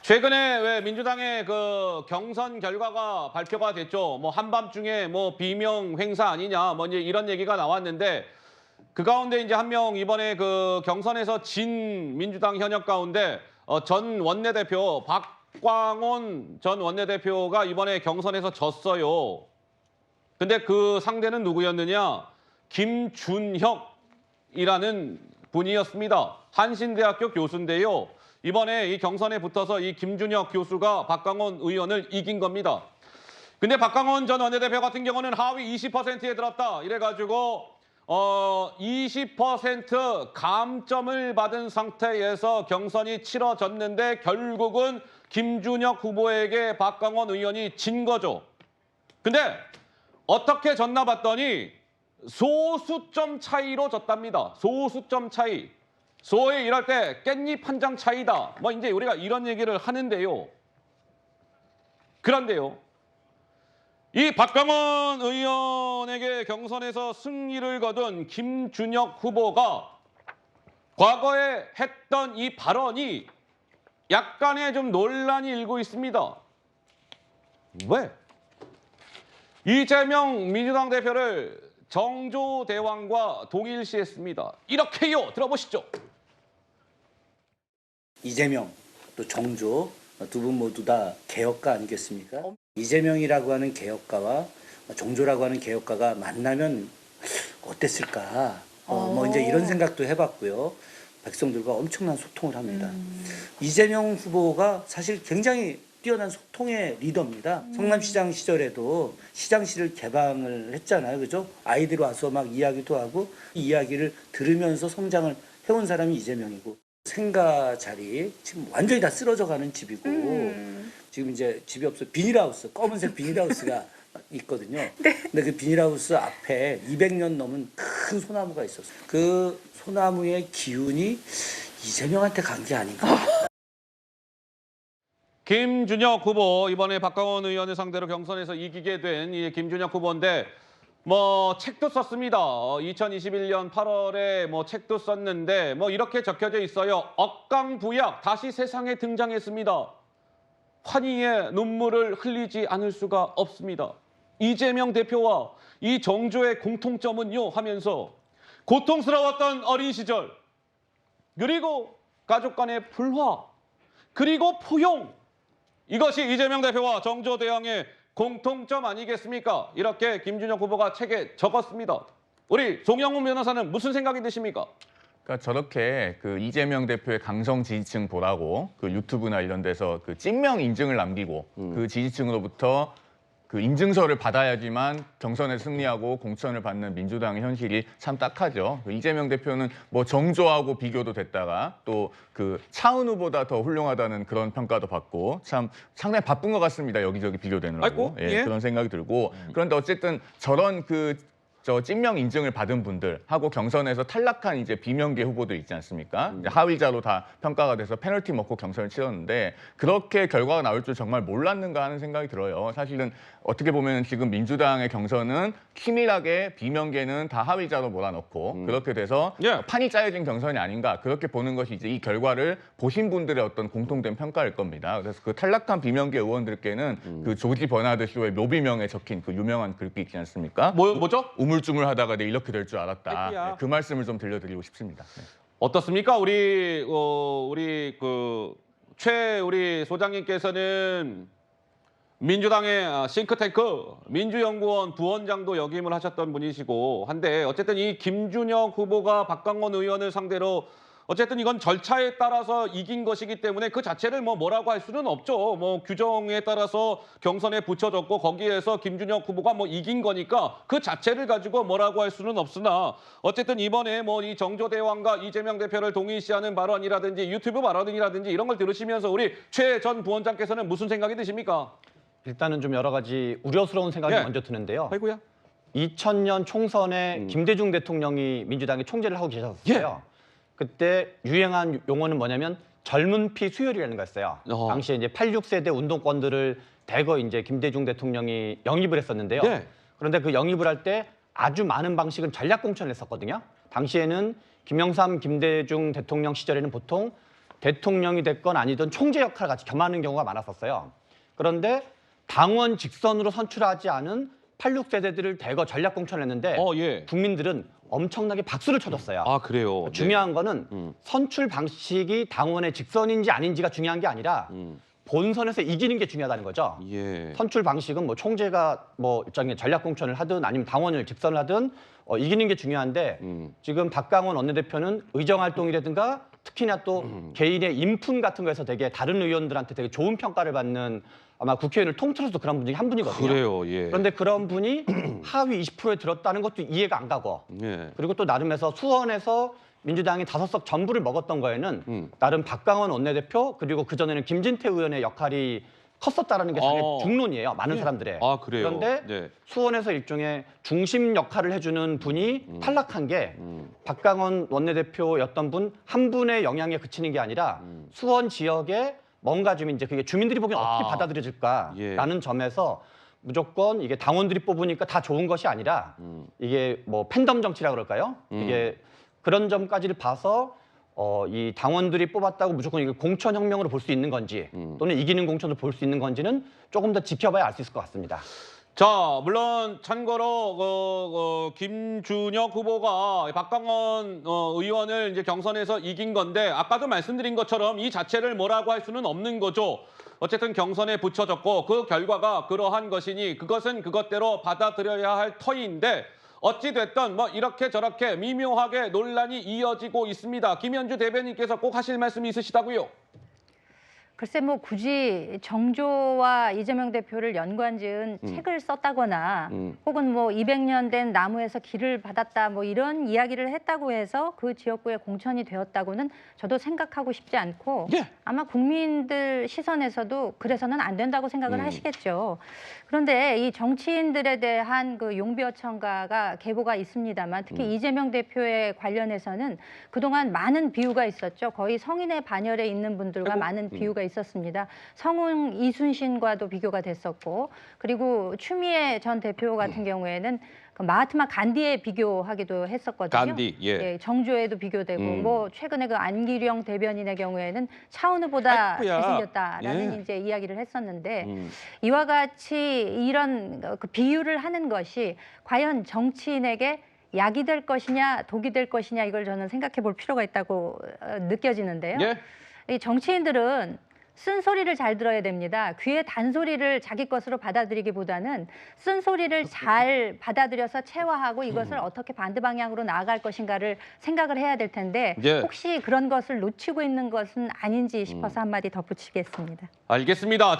최근에 왜 민주당의 그 경선 결과가 발표가 됐죠. 뭐 한밤중에 뭐 비명 행사 아니냐, 뭐 이제 이런 얘기가 나왔는데 그 가운데 이제 한 명 이번에 그 경선에서 진 민주당 현역 가운데 전 원내대표 박광온 전 원내대표가 이번에 경선에서 졌어요. 근데 그 상대는 누구였느냐? 김준혁이라는 분이었습니다. 한신대학교 교수인데요. 이번에 이 경선에 붙어서 이 김준혁 교수가 박광온 의원을 이긴 겁니다. 근데 박광온 전 원내대표 같은 경우는 하위 20%에 들었다. 이래가지고 20% 감점을 받은 상태에서 경선이 치러졌는데 결국은 김준혁 후보에게 박광온 의원이 진 거죠. 근데 어떻게 졌나 봤더니 소수점 차이로 졌답니다. 소수점 차이. 소위 이럴 때 깻잎 한 장 차이다. 뭐 이제 우리가 이런 얘기를 하는데요. 그런데요. 이 박광원 의원에게 경선에서 승리를 거둔 김준혁 후보가 과거에 했던 이 발언이 약간의 좀 논란이 일고 있습니다. 왜? 이재명 민주당 대표를 정조대왕과 동일시했습니다. 이렇게요. 들어보시죠. 이재명 또 정조 두 분 모두 다 개혁가 아니겠습니까? 이재명이라고 하는 개혁가와 정조라고 하는 개혁가가 만나면 어땠을까? 뭐 이제 이런 생각도 해봤고요. 백성들과 엄청난 소통을 합니다. 이재명 후보가 사실 굉장히 뛰어난 소통의 리더입니다. 성남시장 시절에도 시장실을 개방을 했잖아요. 그죠? 아이들 와서 막 이야기도 하고 이 이야기를 들으면서 성장을 해온 사람이 이재명이고 생가 자리 지금 완전히 다 쓰러져 가는 집이고 지금 이제 집이 없어 비닐하우스 검은색 비닐하우스가 있거든요. 네. 근데 그 비닐하우스 앞에 200년 넘은 큰 소나무가 있었어요. 그 소나무의 기운이 이재명한테 간 게 아닌가. 김준혁 후보 이번에 박광원 의원을 상대로 경선에서 이기게 된 이 김준혁 후보인데 뭐 책도 썼습니다. 2021년 8월에 뭐 책도 썼는데 뭐 이렇게 적혀져 있어요. 억강부약 다시 세상에 등장했습니다. 환희의 눈물을 흘리지 않을 수가 없습니다. 이재명 대표와 이 정조의 공통점은요 하면서 고통스러웠던 어린 시절 그리고 가족 간의 불화 그리고 포용 이것이 이재명 대표와 정조대왕의 공통점 아니겠습니까? 이렇게 김준혁 후보가 책에 적었습니다. 우리 송영훈 변호사는 무슨 생각이 드십니까? 그러니까 저렇게 그 이재명 대표의 강성 지지층 보라고 그 유튜브나 이런 데서 그 찍명 인증을 남기고 그 지지층으로부터 그 인증서를 받아야지만 경선에 승리하고 공천을 받는 민주당의 현실이 참 딱하죠. 이재명 대표는 뭐 정조하고 비교도 됐다가 또 그 차은우 보다 더 훌륭하다는 그런 평가도 받고 참 상당히 바쁜 것 같습니다. 여기저기 비교되느라고. 아이고, 예. 그런 생각이 들고 그런데 어쨌든 저런 저 찍명 인증을 받은 분들하고 경선에서 탈락한 이제 비명계 후보들 있지 않습니까? 이제 하위자로 다 평가가 돼서 페널티 먹고 경선을 치렀는데 그렇게 결과가 나올 줄 정말 몰랐는가 하는 생각이 들어요. 사실은 어떻게 보면 지금 민주당의 경선은 치밀하게 비명계는 다 하위자로 몰아넣고 그렇게 돼서 예. 판이 짜여진 경선이 아닌가 그렇게 보는 것이 이제 이 결과를 보신 분들의 어떤 공통된 평가일 겁니다. 그래서 그 탈락한 비명계 의원들께는 그 조지 버나드 쇼의 묘비명에 적힌 그 유명한 글귀 있지 않습니까? 뭐죠? 우물쭈물하다가 내 이렇게 될 줄 알았다. 아이고야. 네, 그 말씀을 좀 들려드리고 싶습니다. 네. 어떻습니까? 우리 우리 소장님께서는 민주당의 싱크탱크 민주연구원 부원장도 역임을 하셨던 분이시고 한데 어쨌든 이 김준혁 후보가 박광원 의원을 상대로 어쨌든 이건 절차에 따라서 이긴 것이기 때문에 그 자체를 뭐라고 할 수는 없죠. 뭐 규정에 따라서 경선에 붙여졌고 거기에서 김준혁 후보가 뭐 이긴 거니까 그 자체를 가지고 뭐라고 할 수는 없으나 어쨌든 이번에 뭐 이 정조대왕과 이재명 대표를 동일시하는 발언이라든지 유튜브 발언이라든지 이런 걸 들으시면서 우리 최 전 부원장께서는 무슨 생각이 드십니까? 일단은 좀 여러 가지 우려스러운 생각이 예. 먼저 드는데요. 아이고야. 2000년 총선에 김대중 대통령이 민주당의 총재를 하고 계셨어요. 예. 그때 유행한 용어는 뭐냐면 젊은 피 수혈이라는 거였어요. 당시에 이제 86세대 운동권들을 대거 이제 김대중 대통령이 영입을 했었는데요. 예. 그런데 그 영입을 할 때 아주 많은 방식은 전략 공천을 했었거든요. 당시에는 김영삼, 김대중 대통령 시절에는 보통 대통령이 됐건 아니든 총재 역할을 같이 겸하는 경우가 많았었어요. 그런데 당원 직선으로 선출하지 않은 86세대들을 대거 전략 공천했는데 예. 국민들은 엄청나게 박수를 쳐줬어요. 아, 그래요. 네. 중요한 거는 선출 방식이 당원의 직선인지 아닌지가 중요한 게 아니라 본선에서 이기는 게 중요하다는 거죠. 예. 선출 방식은 뭐 총재가 뭐 일종의 전략 공천을 하든 아니면 당원을 직선을 하든 이기는 게 중요한데 지금 박강원 원내대표는 의정 활동이라든가 특히나 또 개인의 인품 같은 거에서 되게 다른 의원들한테 되게 좋은 평가를 받는 아마 국회의원을 통틀어서 그런 분 중에 한 분이거든요. 그래요. 예. 그런데 그런 분이 하위 20%에 들었다는 것도 이해가 안 가고 예. 그리고 또 나름에서 수원에서 민주당이 5석 전부를 먹었던 거에는 나름 박강원 원내대표 그리고 그전에는 김진태 의원의 역할이 컸었다라는 게 사실 중론이에요. 많은 사람들의. 아, 그래요. 그런데 네. 수원에서 일종의 중심 역할을 해주는 분이 탈락한 게 박강원 원내대표였던 분 한 분의 영향에 그치는 게 아니라 수원 지역에 뭔가 좀 이제 그게 주민들이 보기엔 어떻게 받아들여질까라는 예. 점에서 무조건 이게 당원들이 뽑으니까 다 좋은 것이 아니라 이게 뭐 팬덤 정치라 그럴까요? 이게 그런 점까지를 봐서 이 당원들이 뽑았다고 무조건 이게 공천 혁명으로 볼 수 있는 건지 또는 이기는 공천으로 볼 수 있는 건지는 조금 더 지켜봐야 알 수 있을 것 같습니다. 자, 물론 참고로 김준혁 후보가 박강원 의원을 이제 경선에서 이긴 건데 아까도 말씀드린 것처럼 이 자체를 뭐라고 할 수는 없는 거죠. 어쨌든 경선에 붙여졌고 그 결과가 그러한 것이니 그것은 그것대로 받아들여야 할 터인데 어찌 됐든 뭐 이렇게 저렇게 미묘하게 논란이 이어지고 있습니다. 김현주 대변인께서 꼭 하실 말씀이 있으시다고요? 글쎄 뭐 굳이 정조와 이재명 대표를 연관지은 책을 썼다거나 혹은 뭐 200년 된 나무에서 길을 받았다 뭐 이런 이야기를 했다고 해서 그 지역구에 공천이 되었다고는 저도 생각하고 싶지 않고 예. 아마 국민들 시선에서도 그래서는 안 된다고 생각을 하시겠죠. 그런데 이 정치인들에 대한 그 용비어 청가가 계보가 있습니다만 특히 이재명 대표에 관련해서는 그동안 많은 비유가 있었죠. 거의 성인의 반열에 있는 분들과 많은 비유가 있었습니다. 성웅 이순신과도 비교가 됐었고 그리고 추미애 전 대표 같은 경우에는 그 마하트마 간디에 비교하기도 했었거든요. 간디, 예. 정조에도 비교되고 뭐 최근에 그 안기령 대변인의 경우에는 차은우보다 아이고야. 잘생겼다라는 예. 이제 이야기를 했었는데 이와 같이 이런 그 비유를 하는 것이 과연 정치인에게 약이 될 것이냐 독이 될 것이냐 이걸 저는 생각해 볼 필요가 있다고 느껴지는데요. 예? 이 정치인들은 쓴소리를 잘 들어야 됩니다. 귀의 단소리를 자기 것으로 받아들이기보다는 쓴소리를 잘 받아들여서 체화하고 이것을 어떻게 반대 방향으로 나아갈 것인가를 생각을 해야 될 텐데 예. 혹시 그런 것을 놓치고 있는 것은 아닌지 싶어서 한마디 덧붙이겠습니다. 알겠습니다.